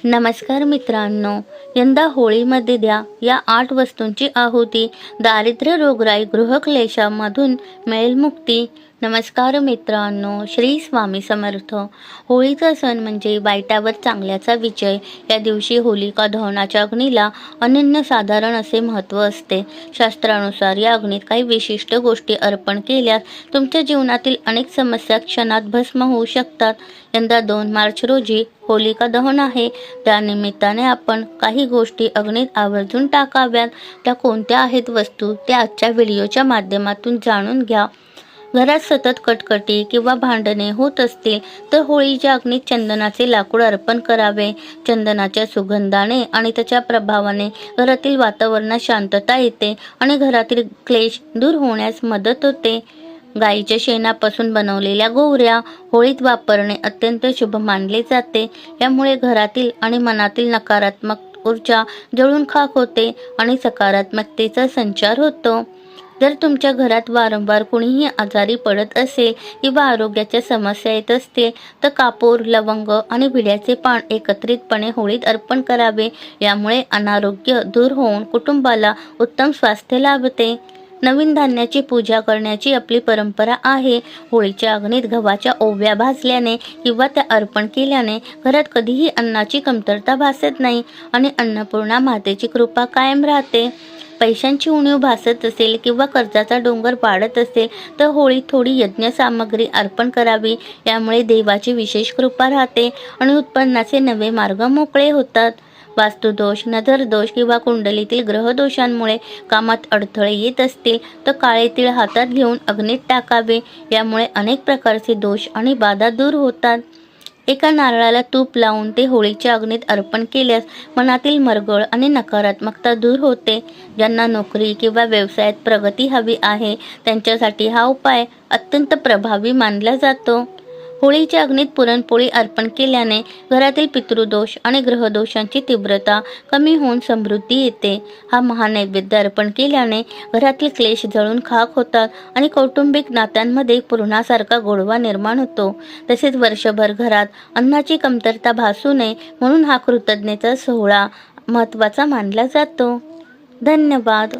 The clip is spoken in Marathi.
नमस्कार मित्रांनो, यंदा होळीमध्ये द्या या 8 वस्तूंची आहुती. दारिद्र्य, रोगराई, गृहक्लेशामधून मिळेल मुक्ती. नमस्कार मित्रांनो, श्री स्वामी समर्थ. होळीचा सण म्हणजे वाईटावर चांगल्याचा विजय. या दिवशी होलिका दहनाच्या अग्नीला अनन्यसाधारण असे महत्त्व असते. शास्त्रानुसार या अग्नीत काही विशिष्ट गोष्टी अर्पण केल्यास तुमच्या जीवनातील अनेक समस्या क्षणात भस्म होऊ शकतात. यंदा 2 मार्च रोजी होलिका दहन आहे. त्यानिमित्ताने आपण काही गोष्टी अग्नीत आवर्जून टाकाव्यात. त्या कोणत्या आहेत वस्तू त्या आजच्या व्हिडिओच्या माध्यमातून जाणून घ्या. घरात सतत कटकटी किंवा भांडणे होत असतील तर होळीच्या अग्नीत चंदनाचे लाकूड अर्पण करावे. चंदनाच्या सुगंधाने आणि त्याच्या प्रभावाने घरातील वातावरणात शांतता येते आणि घरातील क्लेश दूर होण्यास मदत होते. गाईच्या शेणापासून बनवलेल्या गोवऱ्या होळीत वापरणे अत्यंत शुभ मानले जाते. यामुळे घरातील आणि मनातील नकारात्मक ऊर्जा जळून खाक होते आणि सकारात्मकतेचा संचार होतो. जर तुमच्या घरात वारंवार कुणीही आजारी पडत असेल किंवा आरोग्याच्या समस्या येत असतील तर कापूर, लवंग आणि विड्याचे पान एकत्रितपणे होळीत अर्पण करावे. यामुळे अनारोग्य दूर होऊन कुटुंबाला उत्तम स्वास्थ्य लाभते. नवीन धान्याची पूजा करण्याची आपली परंपरा आहे. होळीच्या अग्नीत गव्हाच्या ओव्या भाजल्याने किंवा त्या अर्पण केल्याने घरात कधीही अन्नाची कमतरता भासत नाही आणि अन्नपूर्णा मातेची कृपा कायम राहते. पैशांची उणीव भासत असेल किंवा कर्जाचा डोंगर वाढत असेल तर होळीत थोडी यज्ञ सामग्री अर्पण करावी. यामुळे देवाची विशेष कृपा राहते आणि उत्पन्नाचे नवे मार्ग मोकळे होतात. वास्तुदोष, नजरदोष किंवा कुंडलीतील ग्रहदोषांमुळे कामात अडथळे येत असतील तर काळे तीळ हातात घेऊन अग्नीत टाकावे. यामुळे अनेक प्रकारचे दोष आणि बाधा दूर होतात. एका नारळाला तूप लावून ते होळीच्या अग्नीत अर्पण केल्यास मनातील मरगळ आणि नकारात्मकता दूर होते. ज्यांना नोकरी किंवा व्यवसायात प्रगती हवी आहे त्यांच्यासाठी हा उपाय अत्यंत प्रभावी मानला जातो. होळीच्या अग्नीत पुरणपोळी अर्पण केल्याने घरातील पितृदोष आणि ग्रहदोषांची तीव्रता कमी होऊन समृद्धी येते. हा महानैवेद्य अर्पण केल्याने घरातील क्लेश जळून खाक होतात आणि कौटुंबिक नात्यांमध्ये पूर्णासारखा गोडवा निर्माण होतो. तसेच वर्षभर घरात अन्नाची कमतरता भासू नये म्हणून हा कृतज्ञतेचा सोहळा महत्त्वाचा मानला जातो. धन्यवाद.